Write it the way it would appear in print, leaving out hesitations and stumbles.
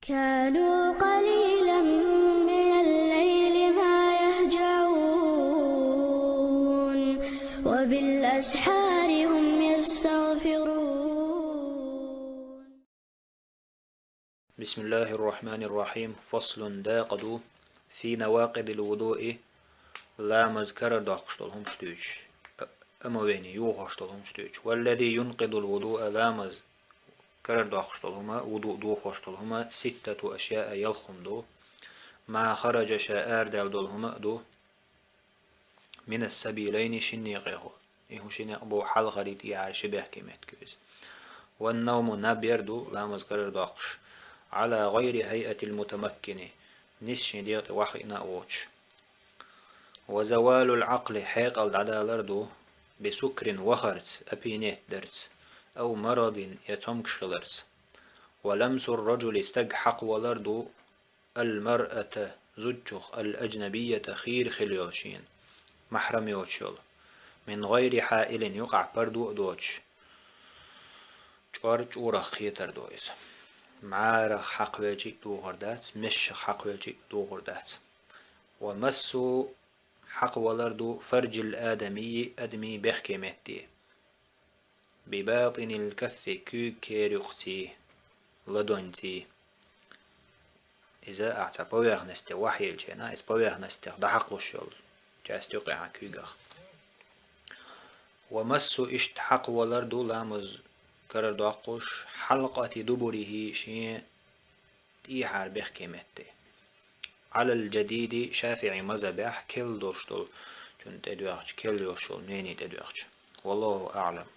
كانوا قليلا من الليل ما يهجعون وبالأسحار هم يستغفرون. بسم الله الرحمن الرحيم. فصل داقد في نواقض الوضوء لا مذكر داقشتلهم شتوش أما وين يوخشتلهم شتوش والذي ينقض الوضوء لا مذكر داقشتلهما وضوء دوخشتلهما 6 أشياء يلخم دو ما خرج شاءر دالدولهما دو من السبيلين شنيقه إيه شنيق بو حل غريد يعار شبه كيمت كوز والنوم نبير دو لا مذكر داقش على غير هيئة المتمكن نسشن ديغت وحينا أوتش وزوال العقل حيق العدالردو بسكر وخرت أبينيت درس أو مرض يتمكش درس ولمس الرجل استجحق ولردو المرأة زجخ الأجنبية خير خليوشين محرم يوتشل من غير حائل يقع بردو دوتش جورج ورخ خيتر دويز معارخ حق وجي دوغردات مش حق وجي دوغردات ومسو حق ولردو فرج الآدمي أدمي بخكي متي بباطن الكف كو كيريختي لدونتي إذا أعطى بويغ نستي وحي الجينا إس بويغ نستي دحق الشغل جاستي وقع كوغخ ومسو إشت حق ولردو لامز كرر داقوش حلقة دبره شيء تيحار بخكي متي على الجديد شافعي مذبح كل دوشتل چون تدوخش كل يوشل نيني تدوخش والله أعلم.